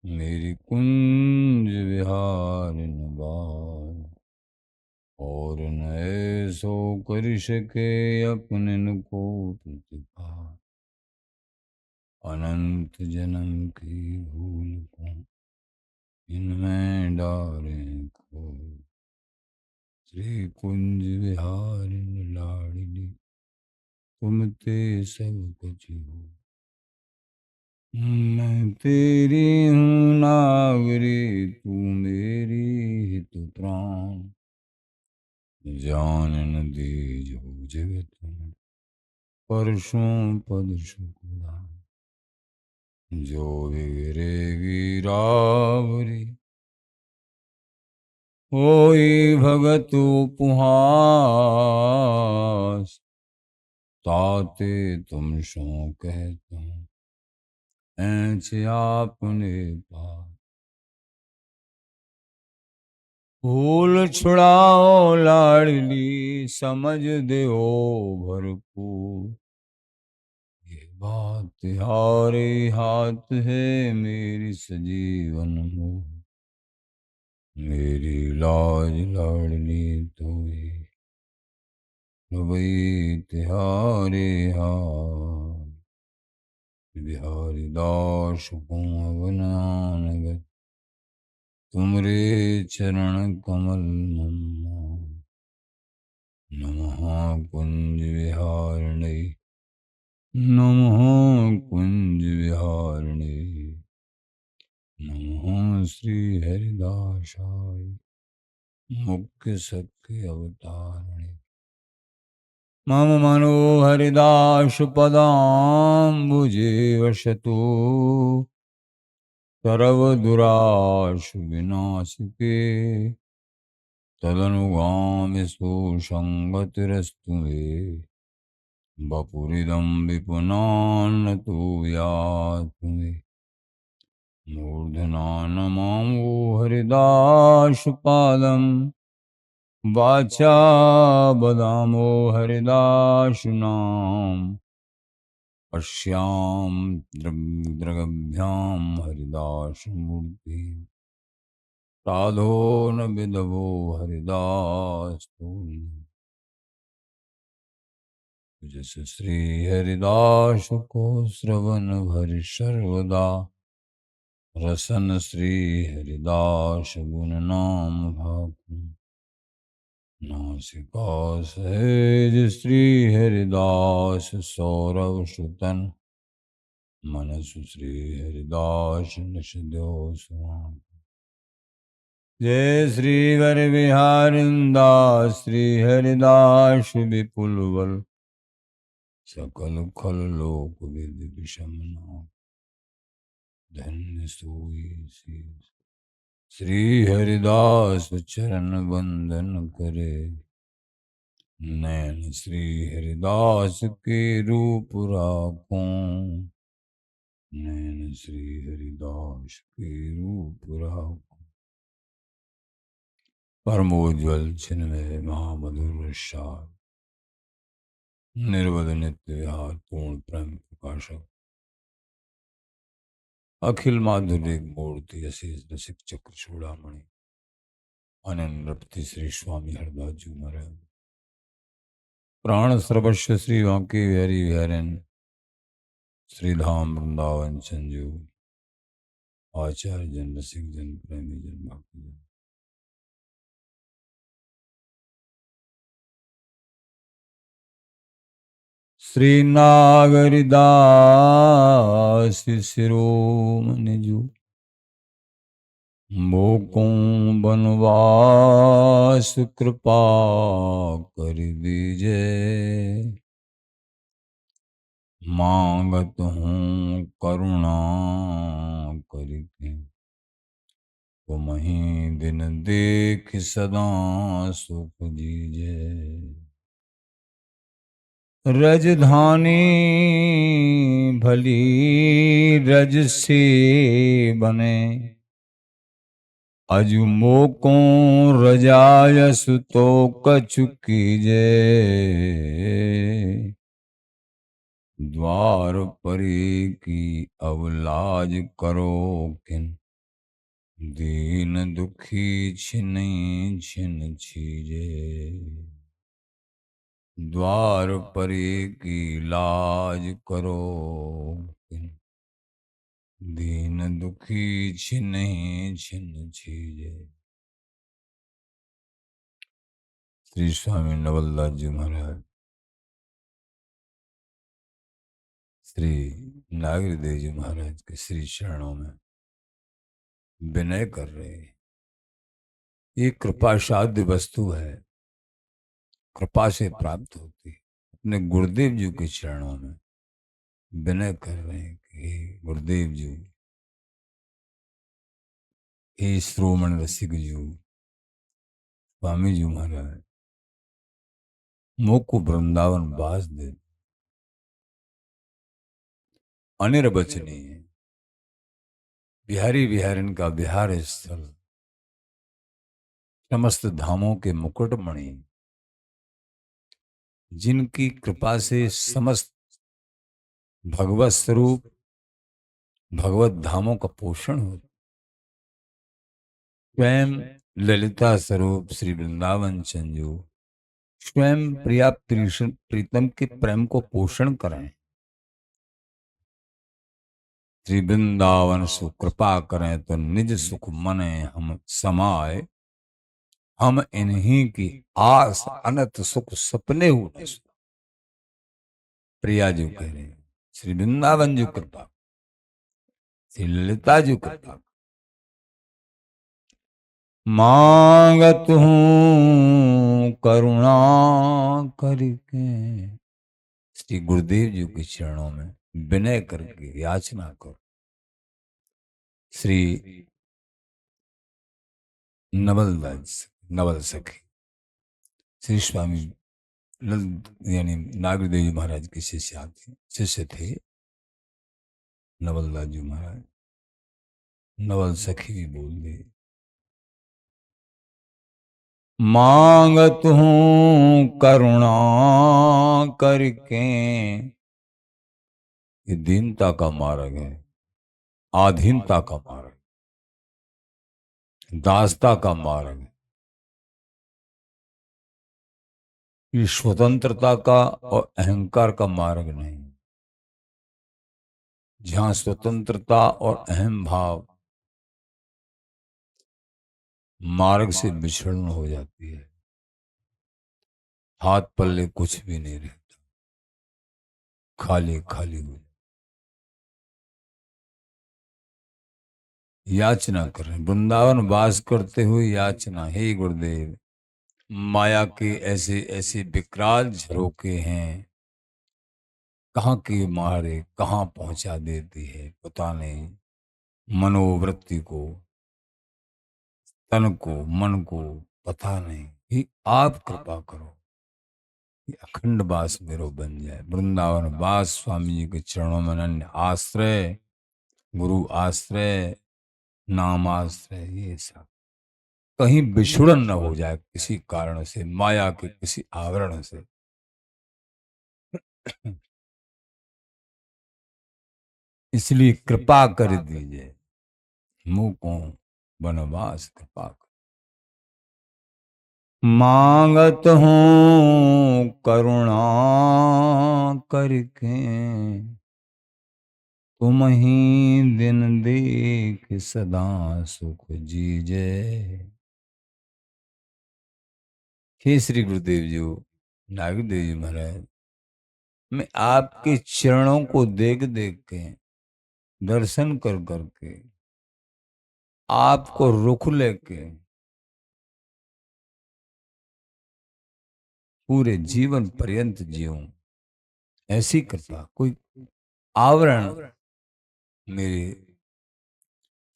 मेरी कुंज विहारिन बार। और न ऐसो कर सके अपने को प्रतिभा। अनंत जन्म की भूल को इनमें डारे खो। श्री कुंज विहारिन लाडली तुम ते सब कुछ हो। मैं तेरी हूँ नागरी तू मेरी हित प्राण। जान न दे जो जगत में परसों पद शुक्ला। जो विरेगी रावरी होई भगत उपहास। ताते तुम सो कहता ऐसे आपने पास। फूल छुड़ाओ लाडली समझ दे भरपूर। ये बात तुम्हारे हाथ है मेरी सजीवन हो। मेरी लाज लाडली तो वही तिहारे हाथ। बिहारी दास को अवनानगत तुमरे चरण कमल मम्मा। नमः कुंज विहारिणे नमः कुंज विहारिणे नमः श्री हरिदासाय मुख्य सत्य अवतारिणे। मम मनोहरिदास पदाम्बुजे वसतु सर्वदुराशु विनाशिके। तदनुगामि सुसंगतिरस्तु मे वपुरिदं विपुनान्नतु यातु मे। मूर्धना नमामो हरिदासपादं वाचा वदामो हरिदासनाम। पश्याम द्रगभ्यां हरिदासमूर्ति। साधो न विदवो हरिदास जस श्री हरिदास को श्रवण भरि सर्वदा। रसन श्री हरिदास गुण नाम भाकु। नासिका सहज श्री हरिदास सौरव सुतन। मनसु श्री हरिदास नशद्यो सुहान। जय श्री वर विहारिंदास श्री हरिदास विपुल बल। सकल खल लोक विद विषमना। धन्य सोई शीस श्री हरिदास चरण वंदन करे। नैन श्री हरिदास के रूप राखों। नैन श्री हरिदास के रूप राखों। परमोज्वल छिन्मय महामधुर रसाल निर्वध नित्य विहार पूर्ण प्रेम प्रकाशक। अखिल माधुर्य मूर्ति अशेष रसिक चक्र चूड़ामणि। अनन्य श्री स्वामी हरदास जी महाराज। प्राण सर्वस्व श्री वांके बिहारी बिहारन श्रीधाम वृंदावन संजू। आचार्य जन रसिक जन प्रेमी जन भक्ति जन। श्री नागरिदास शिरोमणि जू। मोकों बनवास कृपा कर दीजे। मांगत हूँ करुणा करके तुम्हीं दिन देख सदा सुख दीजे। रजधानी भली रज से बने। अजु मोकों रजायस तो कछु कीजे। द्वार परी की अवलाज करो किन। दीन दुखी छिन छिन छीजे, द्वार परे की लाज करो। दीन दुखी छिन छिन छीजे। श्री स्वामी नवलदास जी महाराज श्री नागरदेव जी महाराज के श्री चरणों में विनय कर रहे हैं। ये कृपा साध्य वस्तु है, कृपा से प्राप्त होती है। अपने गुरुदेव जी के चरणों में विनय कर रहे हैं कि हे गुरुदेव जी, हे श्रोमण रसिक जी, स्वामी जी महाराज, मुख को वृंदावन बास दे। अनिर्वचनीय बिहारी बिहारिन का बिहार स्थल, समस्त धामों के मुकुटमणि, जिनकी कृपा से समस्त भगवत स्वरूप भगवत धामों का पोषण होता, स्वयं ललिता स्वरूप श्री वृंदावन चंजू स्वयं प्रिया प्रीतम के प्रेम को पोषण करें। श्री वृंदावन सु कृपा करें तो निज सुख मने हम समाए, हम इन्हीं की आस अनंत सुख सपने हुए। प्रिया जी कह रहे हैं श्री वृंदावन जी कृपा, श्री ललिता जी कृपा। मांगत हूं करुणा करके, श्री गुरुदेव जी के चरणों में विनय करके याचना करो। श्री नवलदास नवल सखी श्री स्वामी यानी नागरदेव जी महाराज के शिष्य थे नवलदास जी महाराज। नवल सखी भी बोल दे, मांगत हूं करुणा करके। ये दीनता का मार्ग है, आधीनता का मार्ग, दासता का मार्ग है। ये स्वतंत्रता का और अहंकार का मार्ग नहीं। जहां स्वतंत्रता और अहम भाव मार्ग से विचलन हो जाती है, हाथ पल्ले कुछ भी नहीं रहता, खाली खाली हो। याचना कर रहे, वृंदावन वास करते हुए याचना, हे गुरुदेव, माया के ऐसे ऐसे विकराल झरोके हैं, कहाँ के मारे कहाँ पहुंचा देती है पता नहीं। मनोवृत्ति को, तन को, मन को पता नहीं। कि आप कृपा करो कि अखंड वास मेरो बन जाए। वृंदावन वास स्वामी जी के चरणों में अनन्य आश्रय, गुरु आश्रय, नाम आश्रय, ये सब कहीं विछुड़न न हो जाए किसी कारण से, माया के किसी आवरण से। इसलिए कृपा कर दीजिए, मुंह को वनवास कृपा कर। मांगत हूं करुणा करके, तुम ही दिन देख सदा सुख जीजे। हे श्री गुरुदेव जी, नागदेव जी महाराज, मैं आपके चरणों को देख देख के, दर्शन कर करके, आपको रुख लेके पूरे जीवन पर्यंत जीऊं। ऐसी कृपा, कोई आवरण मेरे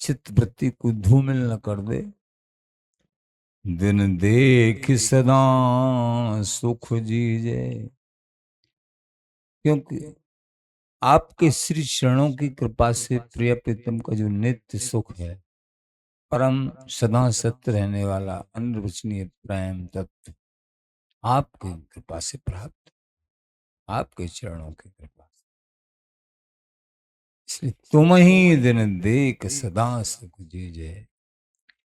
चित्त वृत्ति को धूमिल न कर दे। दिन देख सदा सुख जीजे, क्योंकि आपके श्री चरणों की कृपा से प्रिय प्रीतम का जो नित्य सुख है, परम सदा सत्य रहने वाला अनिर्वचनीय प्रेम तत्व आपकी कृपा से प्राप्त, आपके चरणों की कृपा से। इसलिए तुम ही दिन देख सदा सुख जीजे।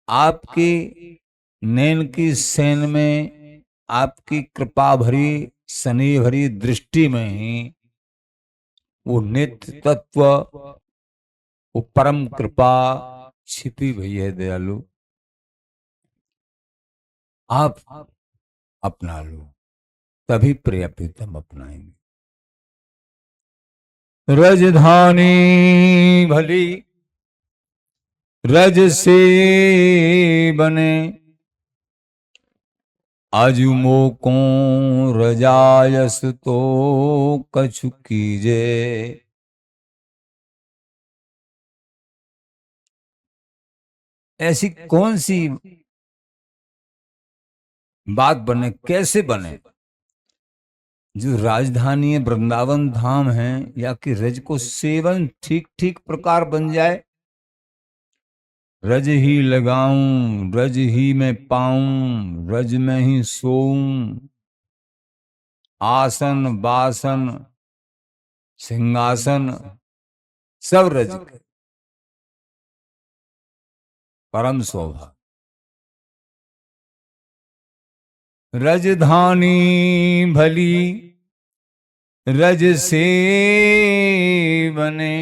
आपकी नैन की सेन में, आपकी कृपा भरी शनि भरी दृष्टि में ही वो नित्य तत्व, वो परम कृपा छिपी हुई है। दयालु, आप अपना लो, तभी प्रियतम अपनाएंगे। रजधानी भली रज से बने, अजुमो को रजायस तो कछु कीजे। ऐसी कौन सी बात बने, कैसे बने, जो राजधानी वृंदावन धाम है, या कि रज को सेवन ठीक ठीक प्रकार बन जाए। रज ही लगाऊं, रज ही में पाऊं, रज में ही सोऊं, आसन बासन सिंहासन सब रज के, परम शोभा। रजधानी भली रज से बने,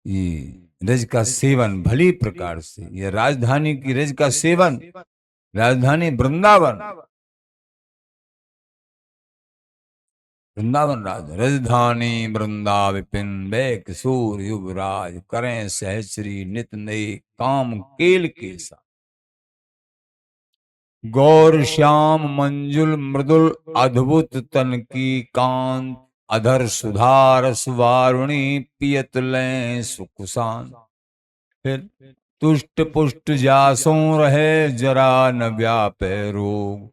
ये रज का सेवन भली प्रकार से, ये राजधानी की रज का सेवन, राजधानी वृंदावन, वृंदावन राज, राजधानी वृंदा विपिन वे किशोर युवराज, करें सहचरी नित नई काम केल के साथ। गौर श्याम मंजुल मृदुल अद्भुत तन की कांत, अधर सुधार सुवारुणी पियत लें सुकुशान। फिर तुष्ट पुष्ट जासों रहे जरा न व्यापे रोग,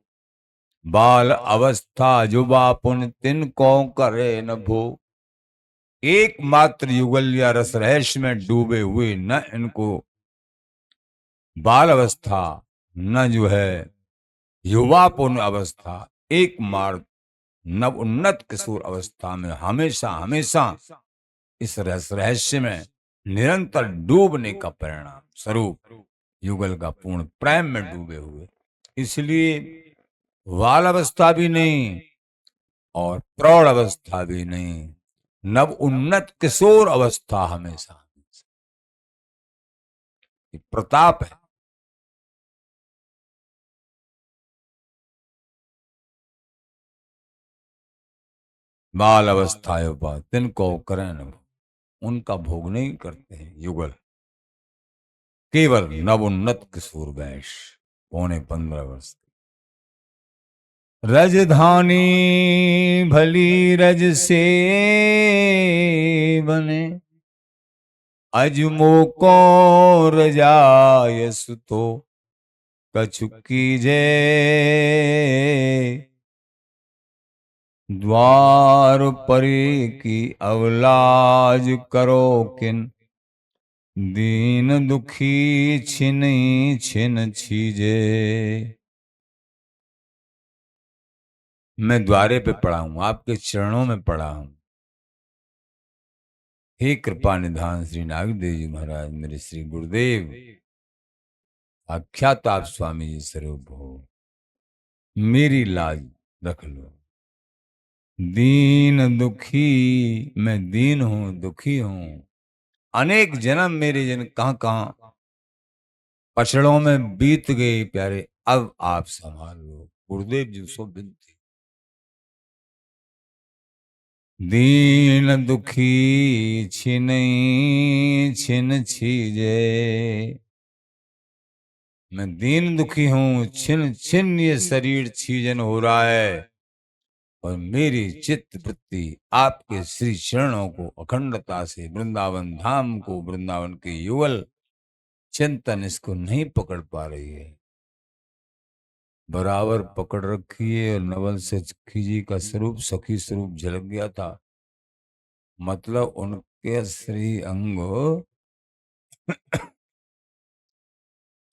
बाल अवस्था जुबा पुन तिन को करे न भोग। एकमात्र युगल या रस रहस्य में डूबे हुए, न इनको बाल अवस्था, न जो है युवापूर्ण अवस्था, एक मार्ग नव उन्नत किशोर अवस्था में हमेशा हमेशा इस रहस्य में निरंतर डूबने का परिणाम स्वरूप युगल का पूर्ण प्रेम में डूबे हुए। इसलिए बाल अवस्था भी नहीं और प्रौढ़ अवस्था भी नहीं, नव उन्नत किशोर अवस्था हमेशा प्रताप है। बाल अवस्था तिनको करें न, उनका भोग नहीं करते हैं युगल, केवल नवोन्नत किशोर वैश 15.25 वर्ष। रजधानी भली रज से बने, अजमो को रजायस तो कछु कीजे। द्वार परी की अवलाज करो किन, दीन दुखी छिन छिन छीजे। मैं द्वारे पे पड़ा हूं, आपके चरणों में पड़ा हूं। हे कृपा निधान श्री नागदेव जी महाराज, मेरे श्री गुरुदेव आख्यात आप स्वामी जी स्वरूप हो, मेरी लाज रख लो। दीन दुखी, मैं दीन हूं, दुखी हूं, अनेक जन्म मेरे जन कहां कहां पछड़ों में बीत गए प्यारे, अब आप संभाल लो। गुरुदेव जी सो बिनती। दीन दुखी छिन छिन छीजे, मैं दीन दुखी हूं, छिन छिन ये शरीर छीजन हो रहा है, और मेरी चित्त वृत्ति आपके श्री चरणों को अखंडता से, वृंदावन धाम को, वृंदावन के युगल चिंतन इसको नहीं पकड़ पा रही है। बराबर पकड़ रखी है, और नवल सखी जी का स्वरूप सखी स्वरूप झलक गया था। मतलब उनके श्री अंग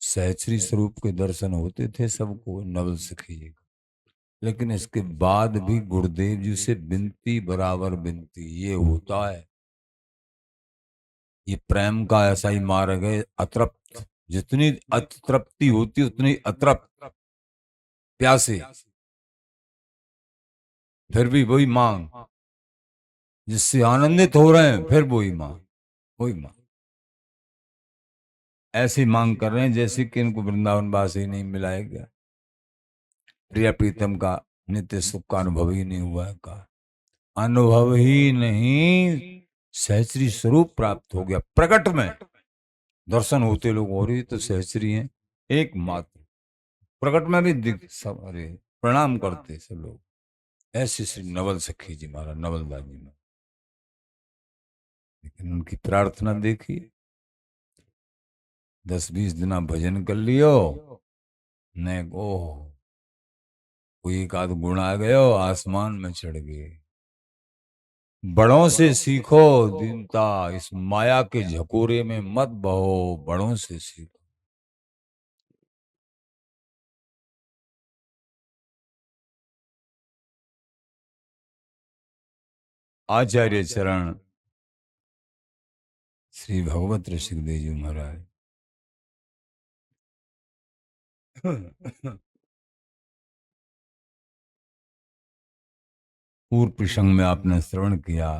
सहचरी स्वरूप के दर्शन होते थे सबको, नवल सखी जी का। लेकिन इसके बाद भी गुरुदेव जी से विनती, बराबर विनती ये होता है। ये प्रेम का ऐसा ही मार्ग है। अतृप्त, जितनी अतृप्ति होती उतनी अतृप्त, प्यासे, फिर भी वही मांग, जिससे आनंदित हो रहे हैं फिर वही मांग, वही मांग, ऐसी मांग कर रहे हैं जैसे कि इनको वृंदावन वास ही नहीं मिला है क्या, प्रिय प्रीतम का नित्य सुख का अनुभव ही नहीं हुआ है का, अनुभव ही नहीं, सहचरी स्वरूप प्राप्त हो गया प्रकट में। दर्शन होते लोग और ही तो सहचरी हैं एकमात्र, प्रकट में भी दिख सब, अरे प्रणाम करते सब लोग। ऐसे श्री नवल सखी जी महाराज, नवलदास जी महाराज, लेकिन उनकी प्रार्थना देखी, 10-20 दिन भजन कर लियो ने, ओह कोई एक आध गुण आ गयो, आसमान में चढ़ गए। बड़ों से सीखो दीनता, इस माया के झकोरे में मत बहो, बड़ों से सीखो। आचार्य चरण श्री भगवत ऋषिदेव जी महाराज पूर्व प्रसंग में आपने श्रवण किया,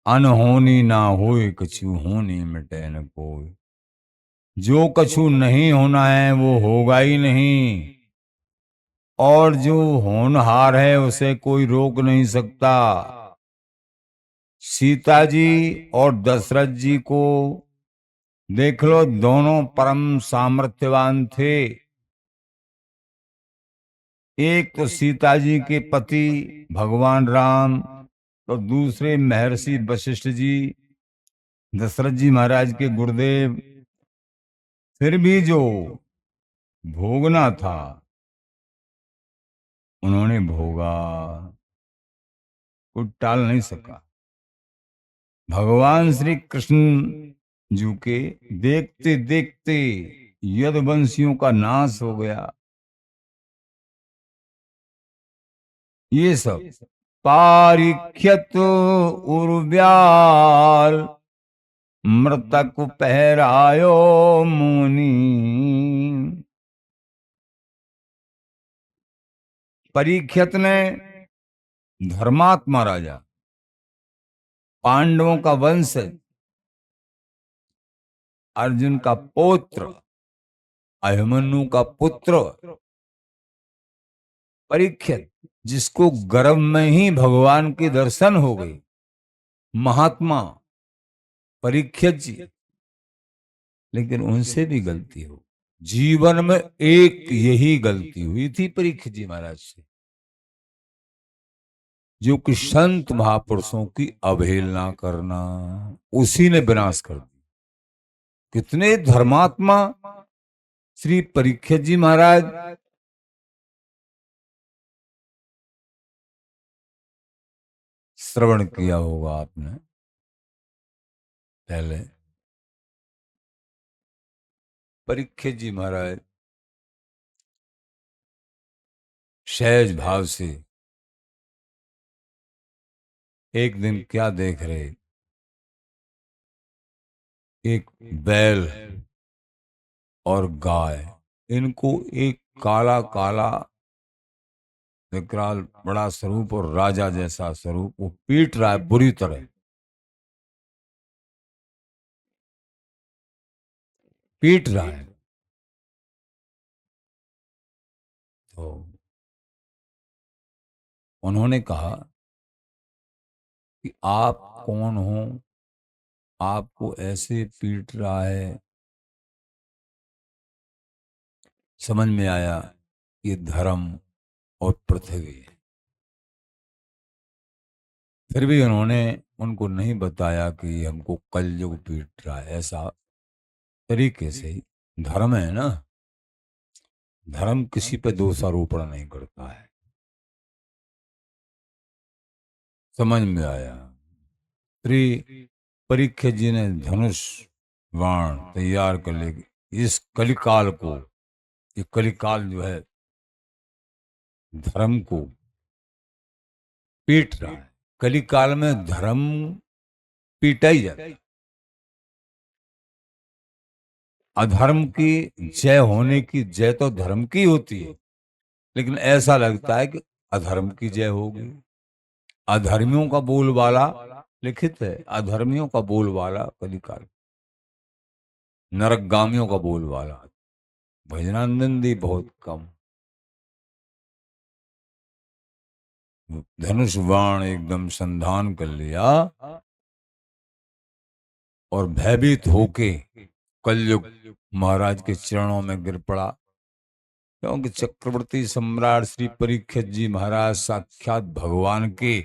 अनहोनी ना होए कछु होनी मिटे न कोई, जो कछु नहीं होना है वो होगा ही नहीं, और जो होनहार है उसे कोई रोक नहीं सकता। सीता जी और दशरथ जी को देख लो, दोनों परम सामर्थ्यवान थे। एक तो सीता जी के पति भगवान राम, तो दूसरे महर्षि वशिष्ठ जी, दशरथ जी महाराज के गुरुदेव। फिर भी जो भोगना था उन्होंने भोगा, कोई टाल नहीं सका। भगवान श्री कृष्ण जी के देखते देखते यदुवंशियों का नाश हो गया। ये सब पारिख्यत उर्व्याल, मृतक पहरायो मुनि। परीक्षित ने, धर्मात्मा राजा, पांडवों का वंश, अर्जुन का पौत्र, अभिमन्यु का पुत्र परीक्षित, जिसको गर्भ में ही भगवान के दर्शन हो गए, महात्मा परीक्षित जी। लेकिन उनसे भी गलती हो, जीवन में एक यही गलती हुई थी परीक्षित जी महाराज से, जो कि संत महापुरुषों की अवहेलना करना, उसी ने विनाश कर दिया। कितने धर्मात्मा श्री परीक्षित जी महाराज, श्रवण किया होगा आपने पहले। परीक्षित जी महाराज सहज भाव से एक दिन क्या देख रहे, एक बैल और गाय, इनको एक काला काला विकराल बड़ा स्वरूप और राजा जैसा स्वरूप, वो पीट रहा है बुरी तरह, पीट रहा है। तो उन्होंने कहा कि आप कौन हो, आपको ऐसे पीट रहा है। समझ में आया ये धर्म और पृथ्वी है। फिर भी उन्होंने उनको नहीं बताया कि हमको कलयुग पीट रहा है, ऐसा तरीके से ही। धर्म है ना, धर्म किसी पे दोषारोपण नहीं करता है। समझ में आया। श्री परीक्षित जी ने धनुष बाण तैयार कर ले, इस कलिकाल को, ये कलिकाल जो है धर्म को पीट रहा है, कली काल में धर्म पीटा ही जाता है। अधर्म की जय होने की जय तो धर्म की होती है, लेकिन ऐसा लगता है कि अधर्म की जय होगी। अधर्मियों का बोलबाला लिखित है, अधर्मियों का बोलबाला कलिकाल, नरकगामियों का बोलबाला भजनानंद जी बहुत कम। धनुष बाण एकदम संधान कर लिया और भयभीत होके कलयुग महाराज के चरणों में गिर पड़ा, क्योंकि चक्रवर्ती सम्राट श्री परीक्षित जी महाराज साक्षात भगवान के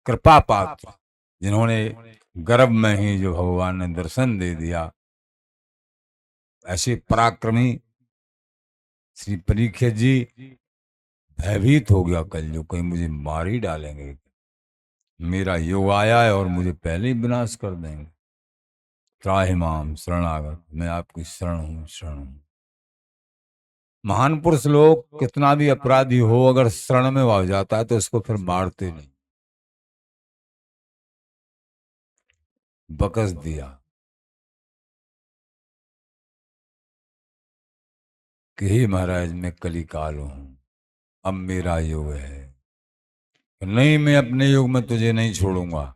कृपा पात्र, जिन्होंने गर्भ में ही जो भगवान ने दर्शन दे दिया, ऐसे पराक्रमी श्री परीक्षित जी भयभीत हो गया कलयुग, कहीं मुझे मार ही डालेंगे, मेरा युग आया है और मुझे पहले ही विनाश कर देंगे। त्राहिमाम शरणागत, मैं आपकी शरण हूं, शरण हूं। महान पुरुष लोग कितना भी अपराधी हो, अगर शरण में आ जाता है तो उसको फिर मारते नहीं, बकस दिया कि हे महाराज मैं कली काल हूं, अब मेरा युग है, नहीं मैं अपने युग में तुझे नहीं छोड़ूंगा,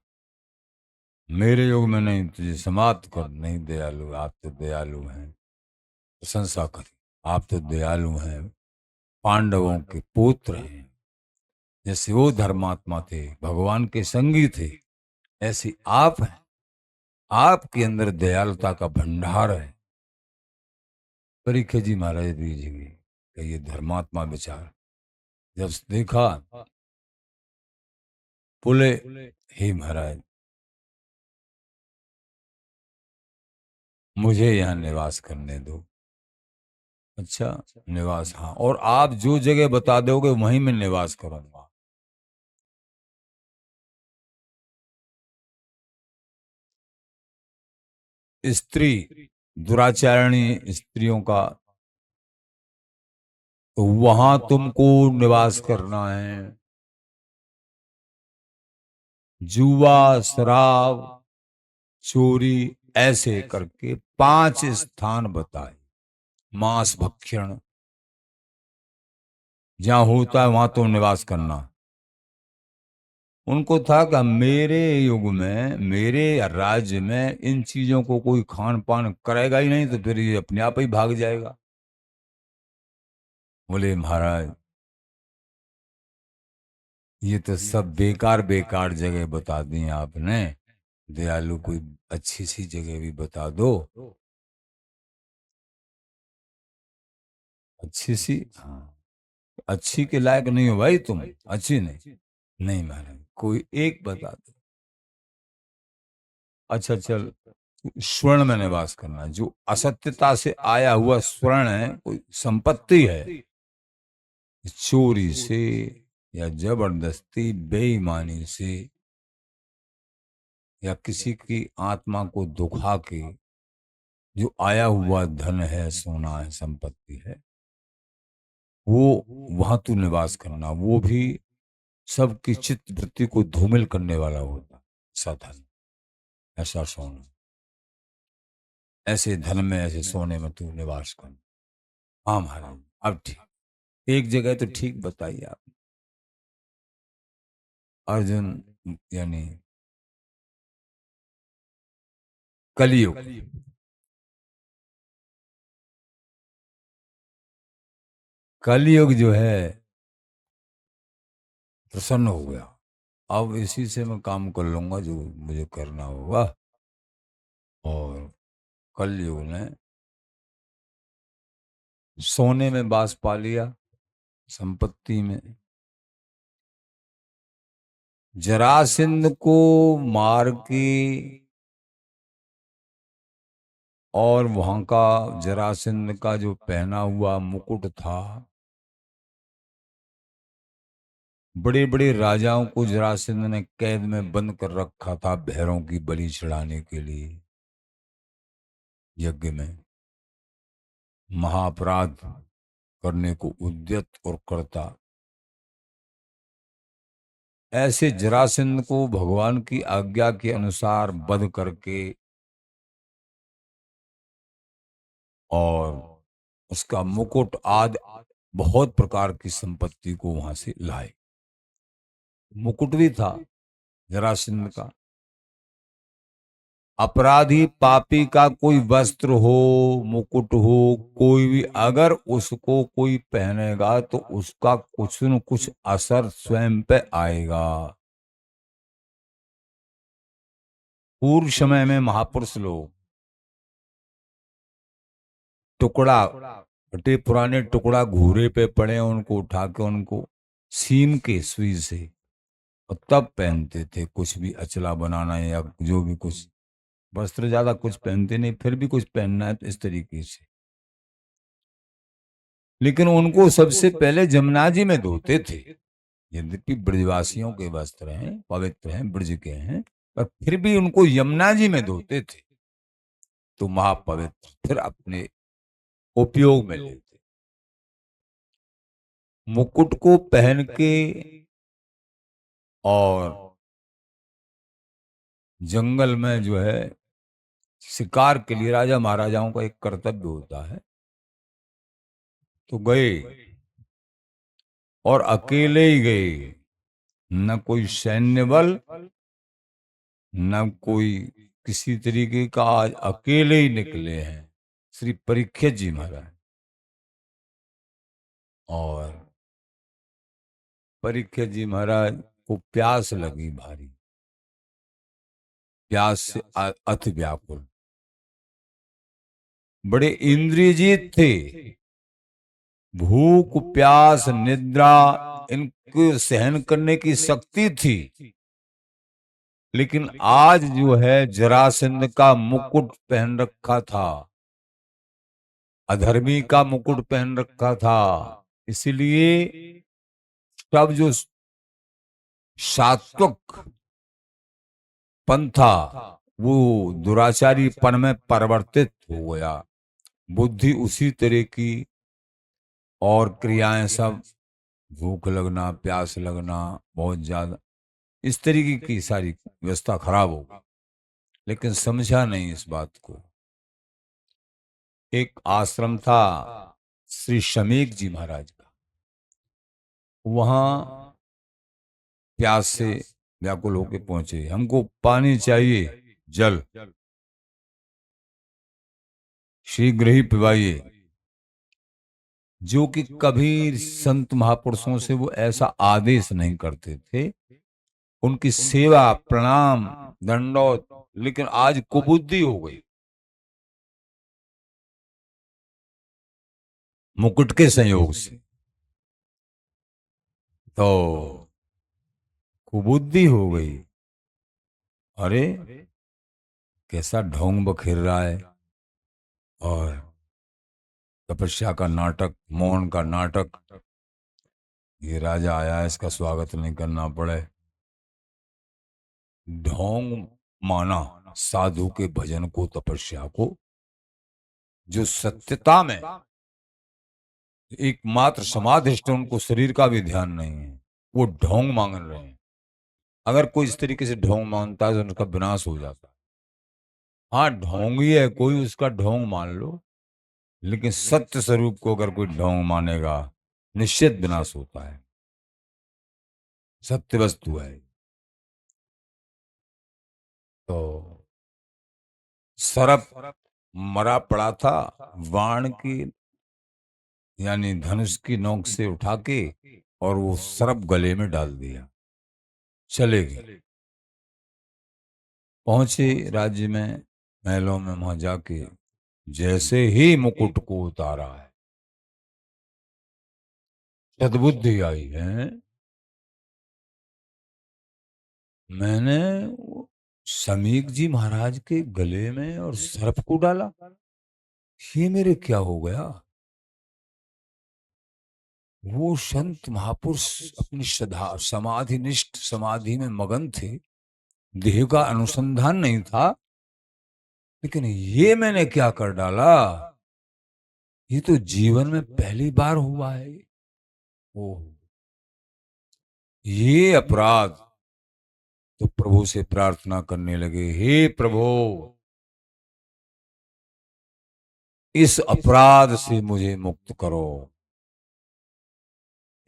मेरे युग में नहीं, तुझे समाप्त कर। नहीं दयालु, आप तो दयालु हैं, प्रशंसा करी, आप तो दयालु हैं, पांडवों के पुत्र हैं, जैसे वो धर्मात्मा थे, भगवान के संगी थे, ऐसे आप हैं, आपके अंदर दयालुता का भंडार है। परीक्षित जी महाराज दीजिए कि ये धर्मात्मा विचार जब देखा, बोले हे महाराज मुझे यहाँ निवास करने दो। अच्छा निवास, हाँ, और आप जो जगह बता दोगे वहीं मैं निवास करूंगा। स्त्री, दुराचारणी स्त्रियों का, तो वहां तुमको निवास करना है। जुआ, शराब, चोरी, ऐसे करके 5 स्थान बताए। मांस भक्षण जहां होता है वहां तुम निवास करना। उनको था कि मेरे युग में, मेरे राज्य में इन चीजों को कोई खान पान करेगा ही नहीं, तो फिर ये अपने आप ही भाग जाएगा। बोले महाराज ये तो सब बेकार बेकार जगह बता दी आपने, दयालु कोई अच्छी सी जगह भी बता दो। अच्छी सी, हाँ, अच्छी के लायक नहीं हो भाई तुम, अच्छी नहीं। नहीं महाराज कोई एक बता दो। अच्छा चल, स्वर्ण में निवास करना, जो असत्यता से आया हुआ स्वर्ण है, कोई संपत्ति है, चोरी से या जबरदस्ती बेईमानी से या किसी की आत्मा को दुखा के जो आया हुआ धन है, सोना है, संपत्ति है, वो वहां तू निवास करना। वो भी सबकी चित्त वृत्ति को धूमिल करने वाला होता, ऐसा धन, ऐसा सोना, ऐसे धन में, ऐसे सोने में तू निवास कर। हाँ महाराज अब ठीक, एक जगह तो ठीक बताइए आप। अर्जुन यानी कलयुग, कलयुग जो है प्रसन्न हो गया, अब इसी से मैं काम कर लूंगा जो मुझे करना होगा। और कलयुग ने सोने में बास पा लिया, संपत्ति में। जरासंध को मार के, और वहां का जरासंध का जो पहना हुआ मुकुट था, बड़े बड़े राजाओं को जरासंध ने कैद में बंद कर रखा था, भैरों की बलि चढ़ाने के लिए यज्ञ में। महाअपराध करने को उद्यत और करता ऐसे जरासंध को भगवान की आज्ञा के अनुसार वध करके और उसका मुकुट आदि बहुत प्रकार की संपत्ति को वहां से लाए। मुकुट भी था जरासंध का। अपराधी पापी का कोई वस्त्र हो, मुकुट हो, कोई भी अगर उसको कोई पहनेगा तो उसका कुछ न कुछ असर स्वयं पे आएगा। पूर्व समय में महापुरुष लोग टुकड़ा, फटे पुराने टुकड़ा घूरे पे पड़े, उनको उठा के उनको सीम के सुई से और तब पहनते थे। कुछ भी अचला बनाना या जो भी कुछ, वस्त्र ज्यादा कुछ पहनते नहीं, फिर भी कुछ पहनना है तो इस तरीके से। लेकिन उनको सबसे पहले जमुना जी में धोते थे। यद्यपि ब्रजवासियों के वस्त्र हैं, पवित्र हैं, ब्रज के हैं, पर फिर भी उनको यमुना जी में धोते थे तो महापवित्र फिर अपने उपयोग में लेते। मुकुट को पहन के और जंगल में जो है शिकार के लिए, राजा महाराजाओं का एक कर्तव्य होता है, तो गए और अकेले ही गए। न कोई सैन्य बल, न कोई किसी तरीके का, आज अकेले ही निकले हैं श्री परीक्षित जी महाराज। और परीक्षित जी महाराज को प्यास लगी भारी, प्यास से अति व्याकुल, बड़े इंद्रियजीत थे। भूख प्यास निद्रा इनको सहन करने की शक्ति थी। लेकिन आज जो है जरासंध का मुकुट पहन रखा था, अधर्मी का मुकुट पहन रखा था, इसलिए सब जो सात्विक पंथा वो दुराचारी पन में परिवर्तित हो गया। बुद्धि उसी तरह की और क्रियाएं सब, भूख लगना, प्यास लगना, बहुत ज्यादा इस तरीके की सारी व्यवस्था खराब हो गई। लेकिन समझा नहीं इस बात को। एक आश्रम था श्री शमीक जी महाराज का, वहां प्यास से व्याकुल होकर पहुंचे, हमको पानी चाहिए, जल शीघ्र ही पिवाइए। जो कि कभी संत महापुरुषों से वो ऐसा आदेश नहीं करते थे, उनकी सेवा प्रणाम दंडौत, लेकिन आज कुबुद्धि हो गई। मुकुट के संयोग से तो कुबुद्धि हो गई। अरे कैसा ढोंग बखेर रहा है, और तपस्या का नाटक, मौन का नाटक, ये राजा आया है, इसका स्वागत नहीं करना पड़े। ढोंग माना साधु के भजन को, तपस्या को, जो सत्यता में एकमात्र समाधिष्ट, उनको शरीर का भी ध्यान नहीं है, वो ढोंग मांग रहे हैं। अगर कोई इस तरीके से ढोंग मांगता है तो उनका विनाश हो जाता है। हाँ ढोंगी है कोई, उसका ढोंग मान लो, लेकिन सत्य स्वरूप को अगर कोई ढोंग मानेगा निश्चित विनाश होता है। सत्य वस्तु है। तो सर्प मरा पड़ा था, बाण की यानी धनुष की नोक से उठा के और वो सर्प गले में डाल दिया, चले गए। पहुंचे राज्य में, महलों में, वहां जाके जैसे ही मुकुट को उतारा है, सद्बुद्धि आई है। मैंने समीक जी महाराज के गले में और सर्प को डाला, ये मेरे क्या हो गया। वो संत महापुरुष अपनी श्रद्धा समाधि निष्ठ समाधि में मगन थे, देह का अनुसंधान नहीं था, लेकिन ये मैंने क्या कर डाला, ये तो जीवन में पहली बार हुआ है। ओ ये अपराध तो प्रभु से प्रार्थना करने लगे, हे प्रभु, इस अपराध से मुझे मुक्त करो,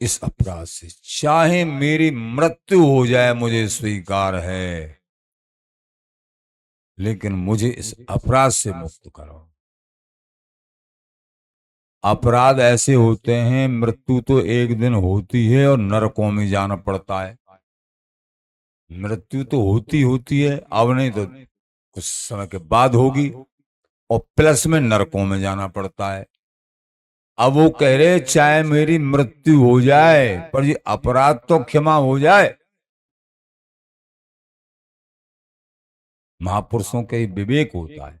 इस अपराध से, चाहे मेरी मृत्यु हो जाए मुझे स्वीकार है, लेकिन मुझे इस अपराध से मुक्त करो। अपराध ऐसे होते हैं, मृत्यु तो एक दिन होती है और नरकों में जाना पड़ता है। मृत्यु तो होती है, अब नहीं तो कुछ समय के बाद होगी, और प्लस में नरकों में जाना पड़ता है। अब वो कह रहे चाहे मेरी मृत्यु हो जाए पर ये अपराध तो क्षमा हो जाए। महापुरुषों के विवेक होता है।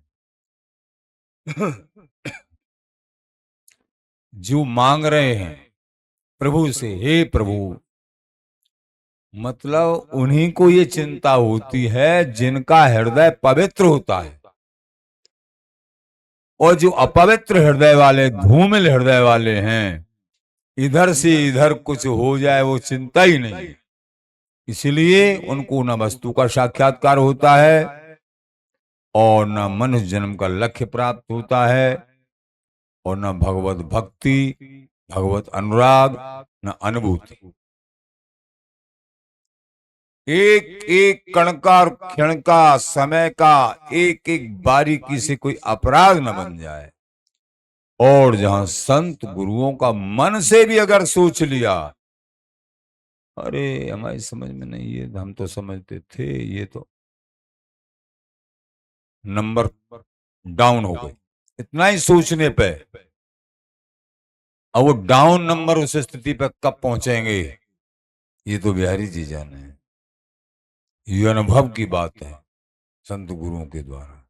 जो मांग रहे हैं प्रभु से, हे प्रभु, मतलब उन्हीं को ये चिंता होती है जिनका हृदय पवित्र होता है, और जो अपवित्र हृदय वाले, धूमिल हृदय वाले हैं, इधर से इधर कुछ हो जाए वो चिंता ही नहीं। इसलिए उनको न वस्तु का साक्षात्कार होता है और न मनुष्य जन्म का लक्ष्य प्राप्त होता है, और न भगवत भक्ति, भगवत अनुराग, न अनुभूति। एक एक कण का, क्षण का, समय का, एक एक बारीकी से कोई अपराध न बन जाए। और जहां संत गुरुओं का मन से भी अगर सोच लिया, अरे हमारी समझ में नहीं है, हम तो समझते थे, ये तो नंबर डाउन हो गए इतना ही सोचने पे। अब वो डाउन नंबर उस स्थिति पे कब पहुंचेंगे, ये तो बिहारी जी जाने हैं। ये अनुभव की बात है संत गुरुओं के द्वारा।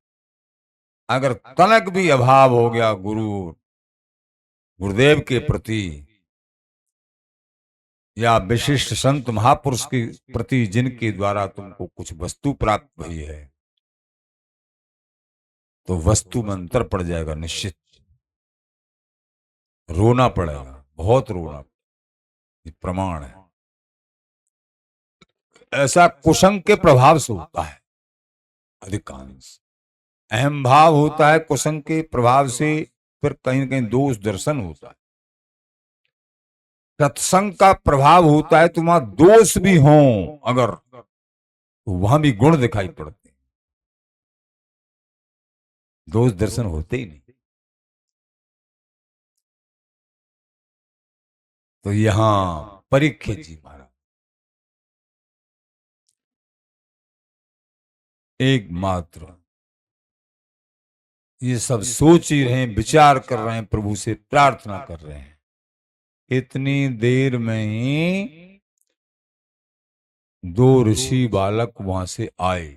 अगर तनक भी अभाव हो गया गुरुदेव के प्रति या विशिष्ट संत महापुरुष के प्रति, जिनके द्वारा तुमको कुछ वस्तु प्राप्त हुई है, तो वस्तु में अंतर पड़ जाएगा निश्चित। रोना पड़ेगा, बहुत रोना, ये प्रमाण है। ऐसा कुसंग के प्रभाव से होता है अधिकांश। अहम भाव होता है कुसंग के प्रभाव से, फिर कहीं न कहीं दोष दर्शन होता है। सत्संग का प्रभाव होता है, तुम्हारा दोष भी हो अगर, तो वहां भी गुण दिखाई पड़ते हैं, दोष दर्शन होते ही नहीं। तो यहां परीक्षित जी महाराज एकमात्र ये सब सोच ही रहे हैं, विचार कर रहे हैं, प्रभु से प्रार्थना कर रहे हैं। इतनी देर में ही दो ऋषि बालक वहां से आए।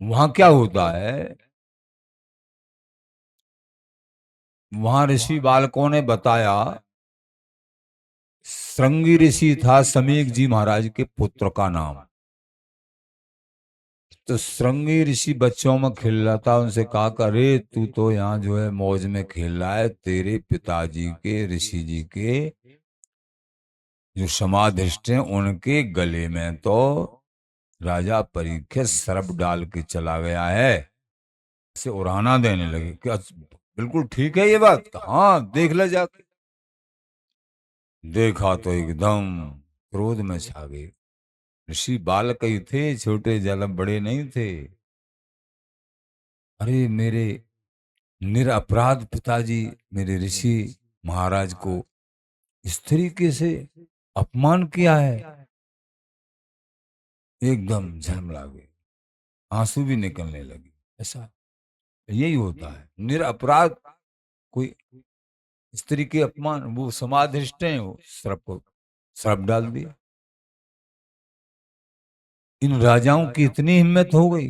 वहां क्या होता है, वहां ऋषि बालकों ने बताया, श्रृंगी ऋषि था समीक जी महाराज के पुत्र का नाम। तो श्रृंगी ऋषि बच्चों में खेल रहा था, उनसे कहा, अरे तू तो यहाँ जो है मौज में खेल रहा है, तेरे पिताजी के, ऋषि जी के जो समाधिष्ट हैं, उनके गले में तो राजा परीक्षित सर्प डाल के चला गया है। से उड़ाना देने लगे कि बिल्कुल ठीक है ये बात, हाँ देख ले जाके। देखा तो एकदम क्रोध में छा गए। ऋषि बालक ही थे, छोटे जलम बड़े नहीं थे। अरे मेरे निरपराध पिताजी, मेरे ऋषि महाराज को इस तरीके से अपमान किया है। एकदम झलमला गए, आंसू भी निकलने लगे। ऐसा यही होता है, निरपराध कोई स्त्री के अपमान, वो समाधिष्ट हैं, वो श्राप डाल दिया। इन राजाओं की इतनी हिम्मत हो गई,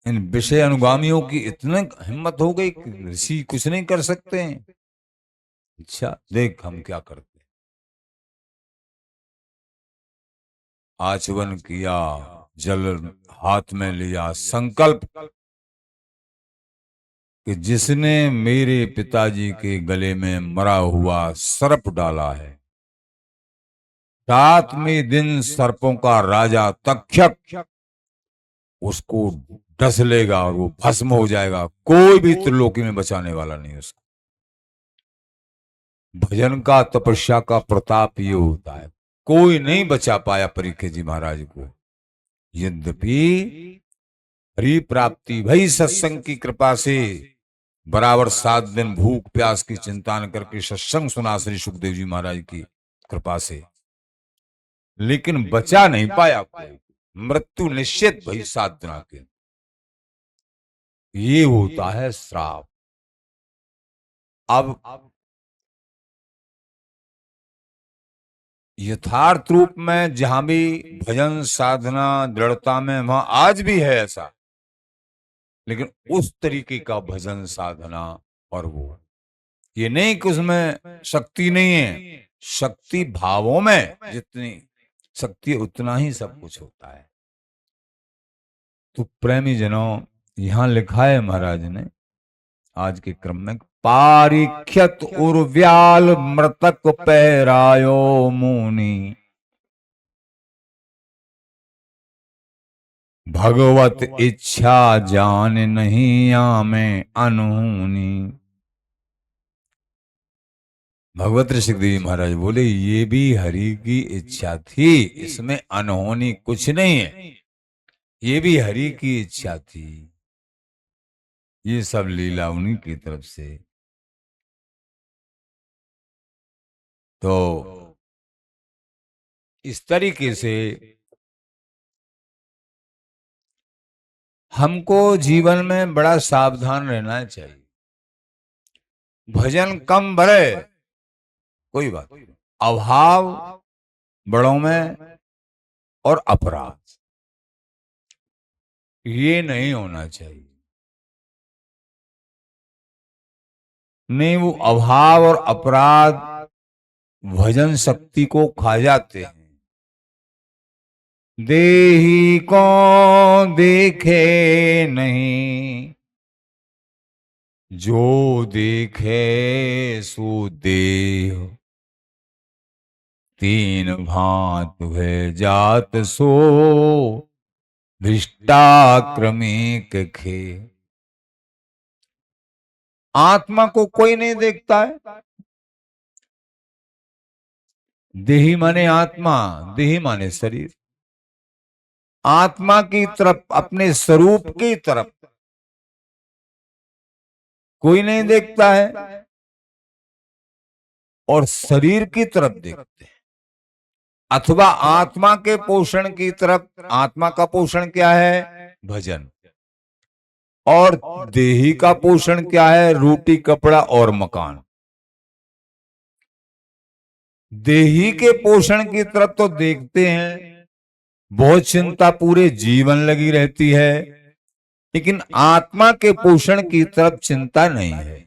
इन विषय अनुगामियों की इतनी हिम्मत हो गई कि ऋषि कुछ नहीं कर सकते हैं। अच्छा देख हम क्या करते हैं। आचमन किया, जल हाथ में लिया, संकल्प कि जिसने मेरे पिताजी के गले में मरा हुआ सर्प डाला है, सातवें दिन सर्पों का राजा तक्षक उसको डस लेगा और वो भस्म हो जाएगा। कोई भी त्रिलोकी में बचाने वाला नहीं उसको। भजन का, तपस्या का प्रताप ये होता है। कोई नहीं बचा पाया परीक्षित जी महाराज को। यद्यपि हरि प्राप्ति भई सत्संग की कृपा से बराबर 7 दिन भूख प्यास की चिंता न करके सत्संग सुना श्री सुखदेव जी महाराज की कृपा से, लेकिन बचा नहीं पाया कोई। मृत्यु निश्चित भई 7 दिन के। ये होता है श्राप। अब यथार्थ रूप में जहां भी भजन साधना दृढ़ता में, वहां आज भी है ऐसा, लेकिन उस तरीके का भजन साधना और वो, ये नहीं कि उसमें शक्ति नहीं है। शक्ति भावों में जितनी शक्ति है उतना ही सब कुछ होता है। तो प्रेमी जनों, यहां लिखा है महाराज ने आज के क्रम में, पारिख्यत उर्व्याल मृतक पहरायो मुनि, भगवत इच्छा जान नहीं आमे अनहोनी। भगवत ऋषिदेव महाराज बोले ये भी हरि की इच्छा थी, इसमें अनहोनी कुछ नहीं है। ये भी हरि की इच्छा थी। ये सब लीला उन्हीं की तरफ से। तो इस तरीके से हमको जीवन में बड़ा सावधान रहना चाहिए। भजन कम बढ़े कोई बात नहीं, अभाव बड़ों में और अपराध ये नहीं होना चाहिए। नहीं, वो अभाव और अपराध भजन शक्ति को खा जाते हैं। देही को देखे नहीं, जो देखे सो देह, तीन भांत है जात सो धृष्टाक्रमिक खे। आत्मा को कोई नहीं देखता है। देही माने आत्मा, देही माने शरीर। आत्मा की तरफ, अपने स्वरूप की तरफ कोई नहीं देखता है, और शरीर की तरफ देखते हैं, अथवा आत्मा के पोषण की तरफ। आत्मा का पोषण क्या है? भजन। और देही का पोषण क्या है? रोटी, कपड़ा और मकान। देही के पोषण की तरफ तो देखते हैं, बहुत चिंता पूरे जीवन लगी रहती है, लेकिन आत्मा के पोषण की तरफ चिंता नहीं है।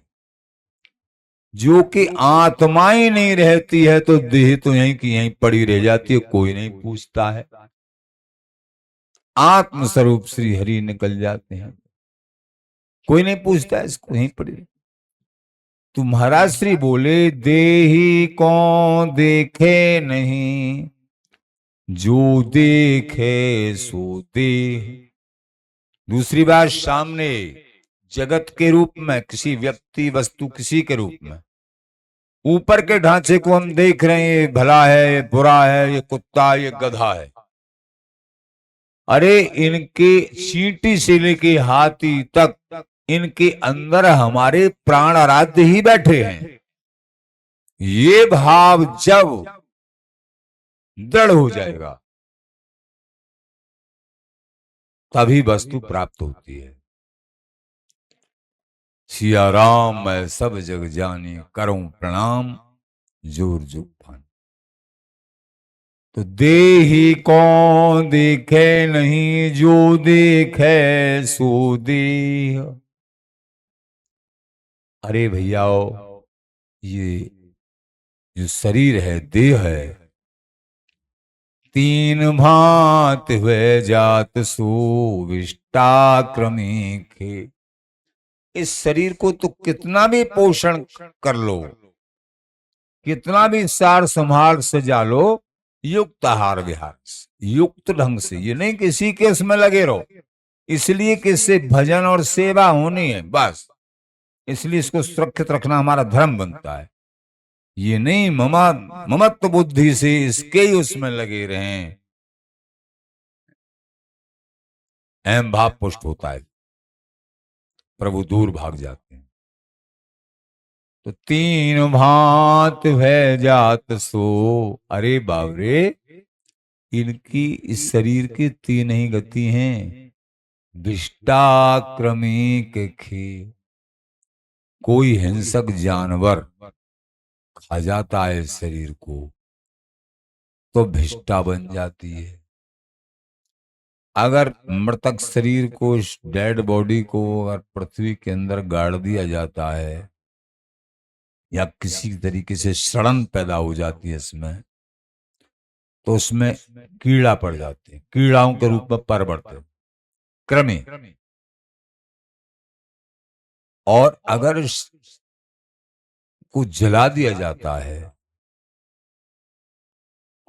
जो कि आत्मा ही नहीं रहती है तो देह तो यहीं की यहीं पड़ी रह जाती है, कोई नहीं पूछता है। आत्म स्वरूप श्री हरि निकल जाते हैं, कोई नहीं पूछता है, इसको यहीं पड़ी। तो महाराज श्री बोले देही को देखे नहीं, जो देखे सो देह। दूसरी बात, सामने जगत के रूप में, किसी व्यक्ति वस्तु किसी के रूप में, ऊपर के ढांचे को हम देख रहे हैं, ये भला है, ये बुरा है, ये कुत्ता, ये गधा है। अरे इनके चींटी से लेके हाथी तक, इनके अंदर हमारे प्राण आराध्य ही बैठे हैं। ये भाव जब दृढ़ हो जाएगा तभी वस्तु प्राप्त होती है। सिया राम मैं सब जग जानी, करूं प्रणाम जोर जो पानी। तो देही कौन देखे नहीं, जो देखे सो देह। अरे भैयाओ, ये जो शरीर है, देह है, तीन भांत हुए जात सो विष्टाक्रमिक। इस शरीर को तो कितना भी पोषण कर लो, कितना भी सार संभाल सजा लो, युक्त आहार विहार से, युक्त ढंग से, ये नहीं किसी के इसमें लगे रहो इसलिए कि इससे भजन और सेवा होनी है बस, इसलिए इसको सुरक्षित रखना हमारा धर्म बनता है। ये नहीं ममत्व बुद्धि से इसके ही उसमें लगे रहें, अहम भाव पुष्ट होता है, प्रभु दूर भाग जाते हैं। तो तीन भांत भय जात सो, अरे बाबरे, इनकी इस शरीर की तीन ही गति हैं, विष्टाक्रमी के खे, कोई हिंसक जानवर खा जाता है इस शरीर को तो भिष्टा बन जाती है। अगर मृतक शरीर को, डेड बॉडी को अगर पृथ्वी के अंदर गाड़ दिया जाता है या किसी तरीके से सड़न पैदा हो जाती है इसमें, तो उसमें कीड़ा पड़ जाते हैं, कीड़ाओं के रूप में पर बढ़ते हैं क्रमे। और अगर को जला दिया जाता है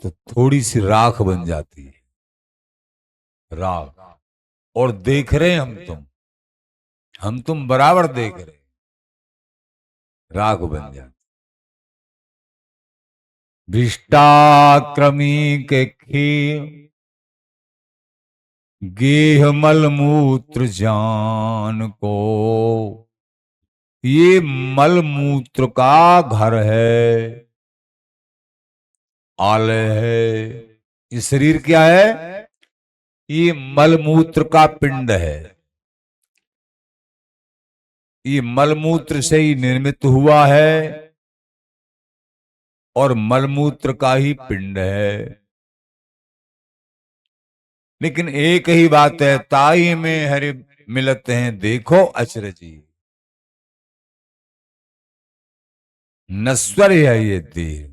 तो थोड़ी सी राख बन जाती है, राख। और देख रहे हैं हम तुम बराबर देख रहे, राख बन जाती। विष्टाक्रमी के खे, गेह मल मूत्र जान को, ये मल मूत्र का घर है, आलय है। ये शरीर क्या है? ये मल मूत्र का पिंड है, ये मलमूत्र से ही निर्मित हुआ है और मलमूत्र का ही पिंड है। लेकिन एक ही बात है, ताई में हरि मिलते हैं देखो अचरजी, नश्वर है ये देह,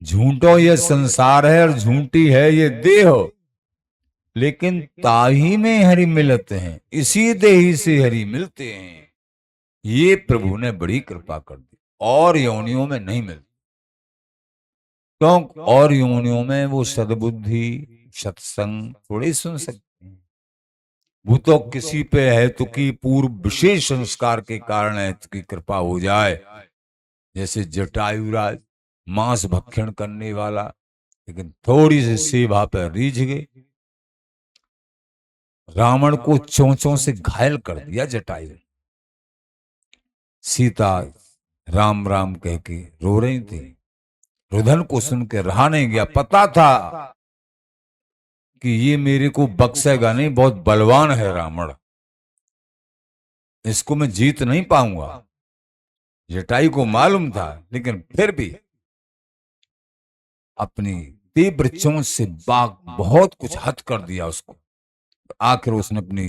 झूठो ये संसार है और झूठी है ये देह, लेकिन ताही में हरि मिलते हैं, इसी देही से हरि मिलते हैं। ये प्रभु ने बड़ी कृपा कर दी, और योनियों में नहीं मिलती। क्यों? और योनियों में वो सद्बुद्धि सत्संग थोड़ी सुन सकते हैं। वो तो किसी पे है तो की पूर्व विशेष संस्कार के कारण है तो की कृपा हो जाए, जैसे जटायुराज मांस भक्षण करने वाला, लेकिन थोड़ी सी सेवा पर रीझ गए, रावण को चोंचों से घायल कर दिया जटायु। सीता राम राम कह के रो रही थी, रुदन को सुन के रहा नहीं गया, पता था कि ये मेरे को बख्शेगा नहीं, बहुत बलवान है रावण, इसको मैं जीत नहीं पाऊंगा। जटायु को मालूम था, लेकिन फिर भी अपनी तीव्र चोंच से बाघ बहुत कुछ हत कर दिया उसको। आखिर उसने अपनी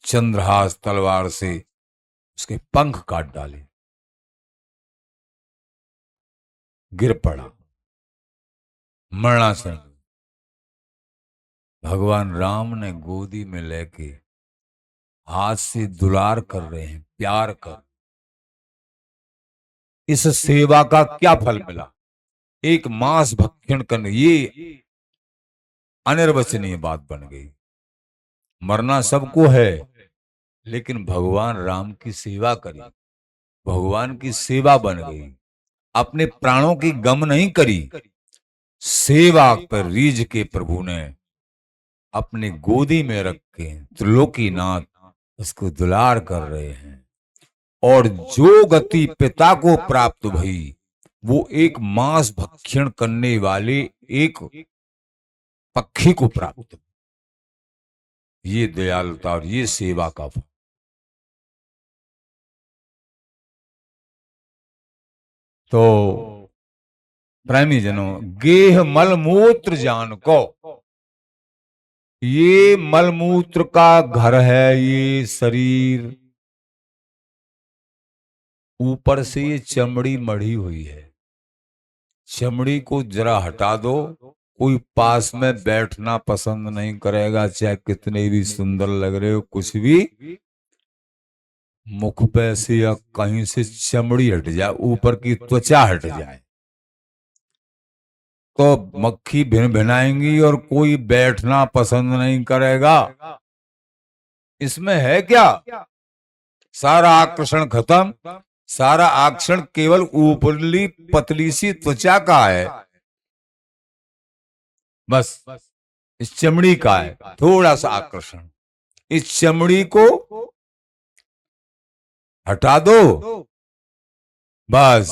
चंद्रहास तलवार से उसके पंख काट डाले, गिर पड़ा मरणासन। भगवान राम ने गोदी में लेके हाथ से दुलार कर रहे हैं, प्यार कर। इस सेवा का क्या फल मिला? एक मांस भक्षण करने, ये अनिर्वचनीय बात बन गई। मरना सबको है, लेकिन भगवान राम की सेवा करी, भगवान की सेवा बन गई। अपने प्राणों की गम नहीं करी, सेवा पर रीझ के प्रभु ने अपने गोदी में रख के त्रिलोकीनाथ उसको दुलार कर रहे हैं। और जो गति पिता को प्राप्त भई वो एक मांस भक्षण करने वाले एक पक्षी को प्राप्त। ये दयालुता और ये सेवा का फल। तो प्रेमी जनों, गेह मलमूत्र जान को, ये मलमूत्र का घर है ये शरीर। ऊपर से ये चमड़ी मढ़ी हुई है, चमड़ी को जरा हटा दो, कोई पास में बैठना पसंद नहीं करेगा, चाहे कितने भी सुंदर लग रहे हो, कुछ भी मुख पे से या कहीं से चमड़ी हट जाए, ऊपर की त्वचा हट जाए, तो मक्खी भिन भिनाएंगी और कोई बैठना पसंद नहीं करेगा। इसमें है क्या? सारा आकर्षण खत्म। सारा आकर्षण केवल ऊपरली पतली सी त्वचा का है, बस इस चमड़ी का है थोड़ा सा आकर्षण। इस चमड़ी को हटा दो, बस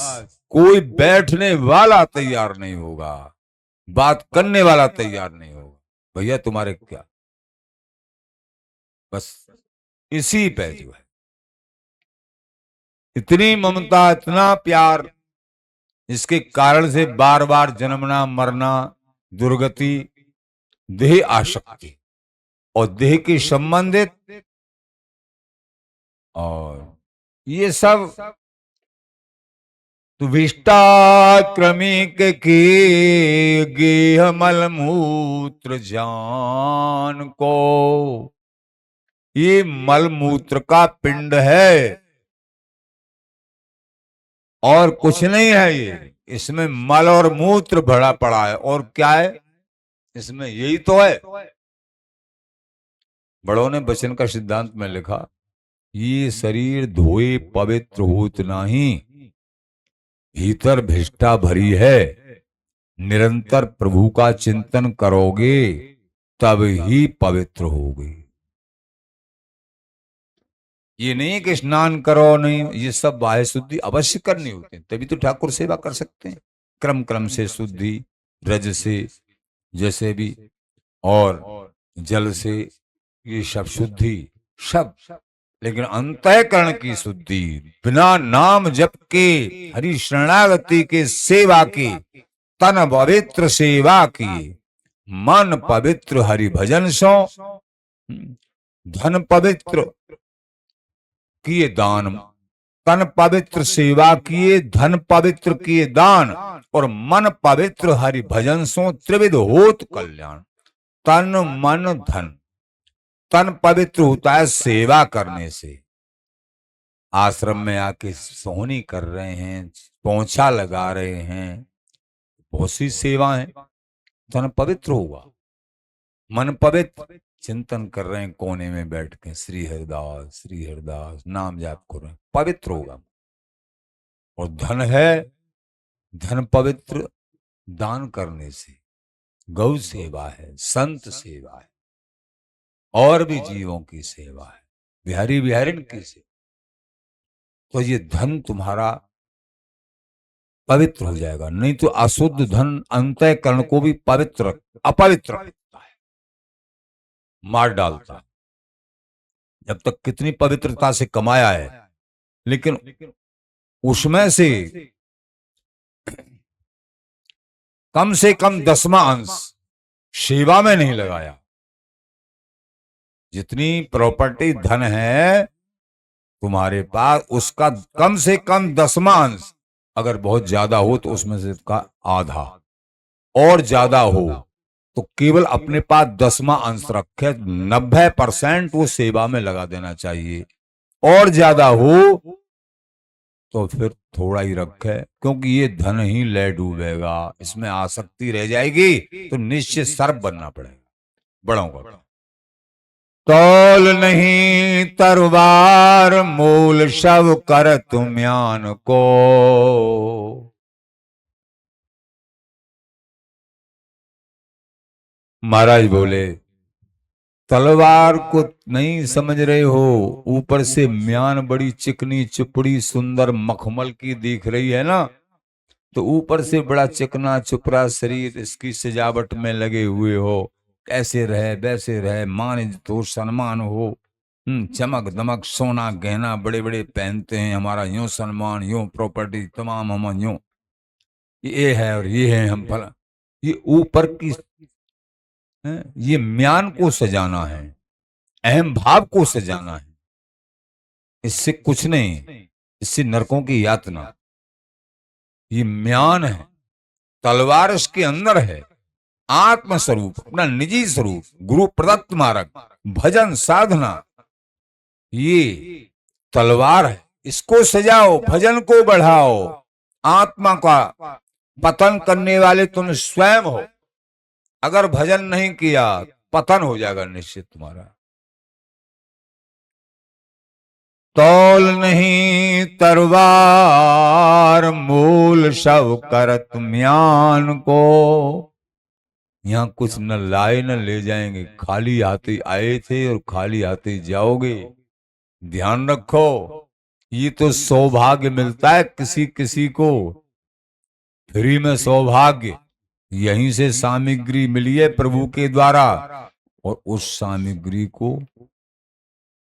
कोई बैठने वाला तैयार नहीं होगा, बात करने वाला तैयार नहीं होगा। भैया तुम्हारे क्या, बस इसी पे जो है इतनी ममता, इतना प्यार, इसके कारण से बार बार जन्मना मरना, दुर्गति, देह आसक्ति और देह के संबंधित, और ये सब विष्टा क्रमिक के गेह मल मूत्र जान को। ये मल मूत्र का पिंड है और कुछ नहीं है। ये इसमें मल और मूत्र भरा पड़ा है, और क्या है इसमें? यही तो है। बड़ों ने वचन का सिद्धांत में लिखा, ये शरीर धोए पवित्र होत नहीं, भीतर भिष्टा भरी है। निरंतर प्रभु का चिंतन करोगे तब ही पवित्र होगे। ये नहीं कि स्नान करो नहीं, ये सब बाह्य शुद्धि अवश्य करनी होती है, तभी तो ठाकुर सेवा कर सकते हैं। क्रम क्रम से शुद्धि, रज से जैसे भी, और जल से, ये सब शुद्धि सब। लेकिन अंतःकरण की शुद्धि बिना नाम जप के, हरि शरणागति के, सेवा की, तन पवित्र सेवा की, मन पवित्र हरि भजन सो, धन पवित्र किए दान, तन पवित्र सेवा किए, धन पवित्र किए दान, और मन पवित्र हरि भजन सो त्रिविध होत कल्याण। तन मन धन। तन पवित्र होता है सेवा करने से। आश्रम में आके सोहनी कर रहे हैं, पोंछा लगा रहे हैं, बहुत सी सेवा है, तन पवित्र होगा। मन पवित्र, चिंतन कर रहे हैं कोने में बैठ के, श्री हरिदास नाम जाप कर रहे हैं, पवित्र होगा। और धन है, धन पवित्र दान करने से, गौ सेवा है, संत सेवा है, और भी जीवों की सेवा है, बिहारी बिहारिन की सेवा। तो ये धन तुम्हारा पवित्र हो जाएगा। नहीं तो अशुद्ध धन अंतःकरण को भी पवित्र अपवित्र रखता है, मार डालता है। जब तक कितनी पवित्रता से कमाया है, लेकिन उसमें से कम 10वां अंश सेवा में नहीं लगाया। जितनी प्रॉपर्टी धन है तुम्हारे पास, उसका कम से कम 10वां अंश, अगर बहुत ज्यादा हो तो उसमें से का आधा, और ज्यादा हो तो केवल अपने पास 10वां अंश रखे, 90% वो सेवा में लगा देना चाहिए। और ज्यादा हो तो फिर थोड़ा ही रखे, क्योंकि ये धन ही ले डूबेगा, इसमें आसक्ति रह जाएगी तो निश्चित सर्प बनना पड़ेगा। बड़ों का तौल नहीं तरवार, मूल शव कर तुम यान को। महाराज बोले, तलवार को नहीं समझ रहे हो, ऊपर से म्यान बड़ी चिकनी चुपड़ी सुंदर मखमल की दिख रही है ना, तो ऊपर से बड़ा चिकना चुपड़ा शरीर, इसकी सजावट में लगे हुए हो, ऐसे रहे वैसे रहे, मान तो सम्मान हो, चमक दमक सोना गहना बड़े बड़े पहनते हैं, हमारा यूं सम्मान, यूं प्रॉपर्टी तमाम, हम यूं ये है और ये है, हम फला। ये ऊपर की, ये म्यान को सजाना है, अहम भाव को सजाना है, इससे कुछ नहीं, इससे नरकों की यातना। ये म्यान है, तलवार इसके अंदर है, आत्म स्वरूप, अपना निजी स्वरूप, गुरु प्रदत्त मार्ग, भजन साधना, ये तलवार है। इसको सजाओ, भजन को बढ़ाओ, आत्मा का पतन करने वाले तुम स्वयं हो। अगर भजन नहीं किया पतन हो जाएगा निश्चित तुम्हारा। तौल नहीं तरवार मूल शव करत म्यान को। यहां कुछ न लाए न ले जाएंगे, खाली हाथे आए थे और खाली हाथे जाओगे। ध्यान रखो, ये तो सौभाग्य मिलता है किसी किसी को, फ्री में सौभाग्य। यहीं से सामग्री मिली है प्रभु के द्वारा, और उस सामग्री को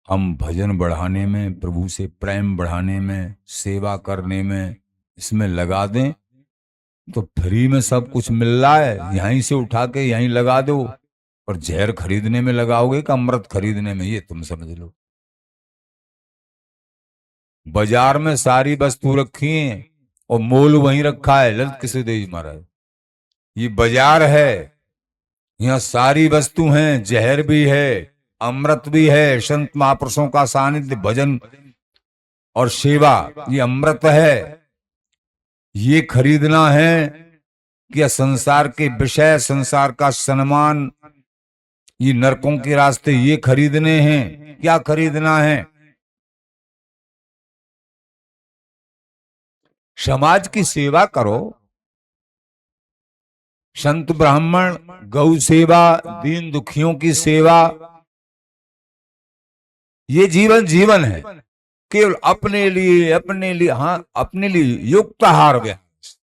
हम भजन बढ़ाने में, प्रभु से प्रेम बढ़ाने में, सेवा करने में, इसमें लगा दें तो फ्री में सब कुछ मिल रहा है। यहीं से उठा के यहीं लगा दो। और जहर खरीदने में लगाओगे कि अमृत खरीदने में, ये तुम समझ लो। बाजार में सारी वस्तु रखी है और मोल वहीं रखा है। ललित किशोर महाराज, ये बाजार है, यहाँ सारी वस्तु हैं, जहर भी है, अमृत भी है। संत महापुरुषों का सानिध्य, भजन और सेवा, ये अमृत है। ये खरीदना है कि संसार के विषय, संसार का सम्मान, ये नरकों के रास्ते, ये खरीदने हैं? क्या खरीदना है? समाज की सेवा करो। संत ब्राह्मण, गौ सेवा, दीन दुखियों की सेवा, ये जीवन जीवन है। केवल अपने लिए, अपने लिए, हाँ अपने लिए युक्त आहार व्यास,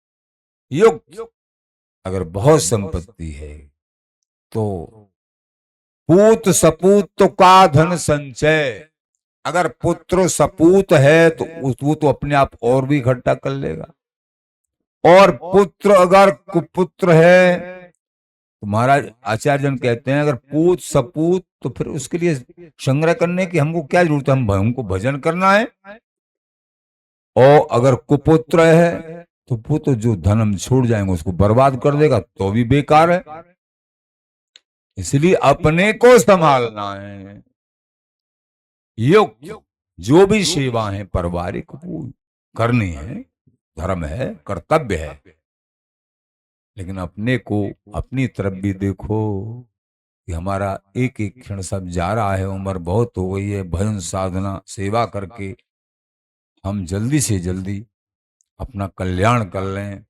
युक्त। अगर बहुत संपत्ति है तो पूत सपूत तो का धन संचय। अगर पुत्र सपूत है तो वो तो अपने आप और भी इकट्ठा कर लेगा। और पुत्र अगर कुपुत्र है तो महाराज आचार्य जन कहते हैं, अगर पूत सपूत तो फिर उसके लिए संग्रह करने की हमको क्या जरूरत है? हमको भजन करना है। और अगर कुपुत्र है तो वो तो जो धन हम छोड़ जाएंगे उसको बर्बाद कर देगा, तो भी बेकार है। इसलिए अपने को संभालना है। युक्त जो भी सेवा है पारिवारिक वो करनी है, धर्म है, कर्तव्य है। लेकिन अपने को, अपनी तरफ भी देखो कि हमारा एक एक क्षण सब जा रहा है, उम्र बहुत हो गई है। भजन साधना सेवा करके हम जल्दी से जल्दी अपना कल्याण कर लें।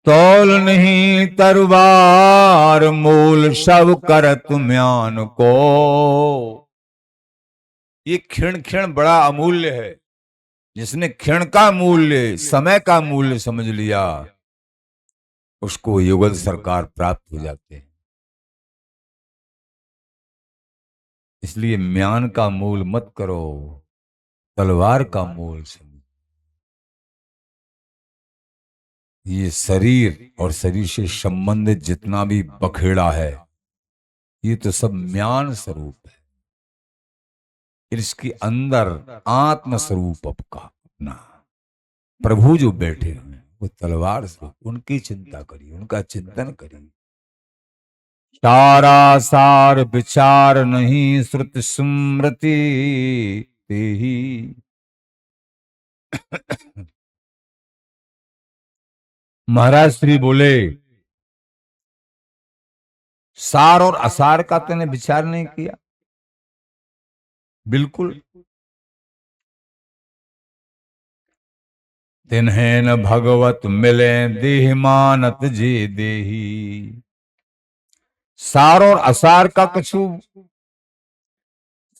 तौल नहीं तरवार मूल शव करत म्यान को। ये क्षण क्षण बड़ा अमूल्य है। जिसने क्षण का मूल्य, समय का मूल्य समझ लिया, उसको युगल सरकार प्राप्त हो जाते हैं। इसलिए म्यान का मूल मत करो, तलवार का मूल समझो। ये शरीर और शरीर से संबंधित जितना भी बखेड़ा है, ये तो सब म्यान स्वरूप है। इसके अंदर आत्म स्वरूप आपका अपना प्रभु जो बैठे हैं वो तलवार स्वरूप, उनकी चिंता करिए, उनका चिंतन करिए। सारा सार विचार नहीं श्रुति स्मृति ते ही। महाराज श्री बोले, सार और असार का तूने विचार नहीं किया? बिल्कुल। तिन्हें न भगवत मिले देह मानत जे देही। सार और असार का कछु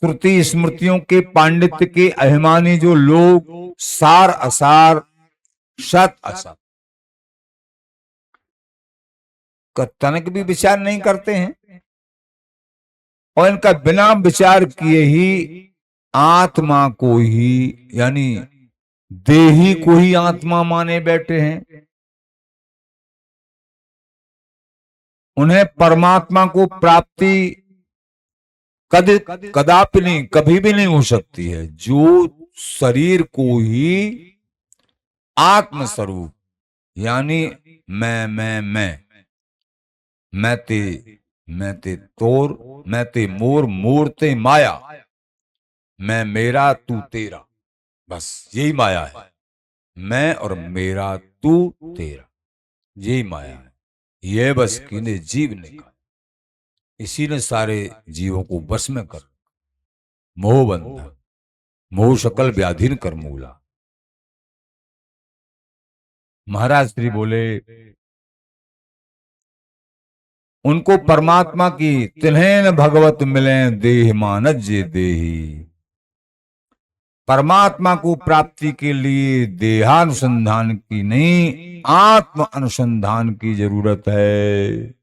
श्रुति स्मृतियों के पांडित्य के अभिमानी जो लोग सार असार, सत असत का तनक भी विचार नहीं करते हैं, और इनका बिना विचार किए ही आत्मा को ही, यानी देही को ही आत्मा माने बैठे हैं। उन्हें परमात्मा को प्राप्ति कदापि नहीं, कभी भी नहीं हो सकती है। जो शरीर को ही आत्म स्वरूप, यानी मैं ते तोर, मैं ते मोर, मोर ते माया, मैं मेरा तू तेरा, बस यही माया है, मैं और मेरा, तू तेरा, यही माया है। ये बस कीने जीव ने कहा, इसी ने सारे जीवों को बस में कर, मोह बंधा मोह शकल व्याधीन कर मूला। महाराज श्री बोले, उनको परमात्मा की तिन्हें न भगवत मिले देह मानज देही। परमात्मा को प्राप्ति के लिए देहानुसंधान की नहीं, आत्म अनुसंधान की जरूरत है।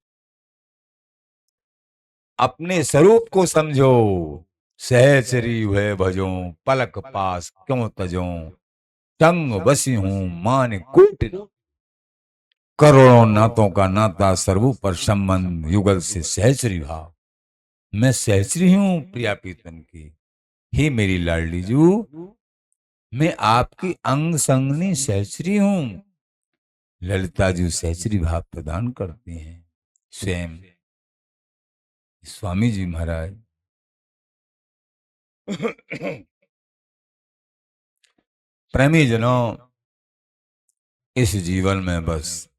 अपने स्वरूप को समझो, सहचरी हुए भजो, पलक पास क्यों तजो, टंग बसी हूं मान कूट, करोड़ों नातों का नाता, सर्वों पर संबंध, युगल से सहचरी भाव। मैं सहचरी हूं प्रिया पीतन की, हे मेरी लाडली जू, मैं आपकी अंग संगनी सहचरी हूं। ललिता जी सहचरी भाव प्रदान करती हैं। स्वयं स्वामी जी महाराज प्रेमी जनों, इस जीवन में बस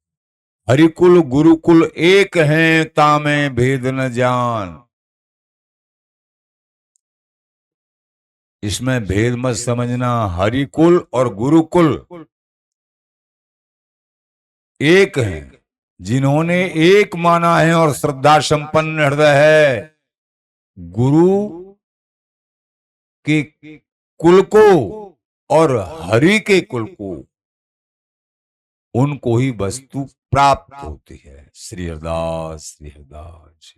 हरिकुल गुरुकुल एक हैं, तामे भेद न जान। इसमें भेद मत समझना, हरिकुल और गुरुकुल एक हैं। जिन्होंने एक माना है और श्रद्धा संपन्न हृदय है, गुरु के कुल को और हरि के कुल को, उनको ही वस्तु प्राप्त होती है। श्री हरिदास, श्री हरिदास।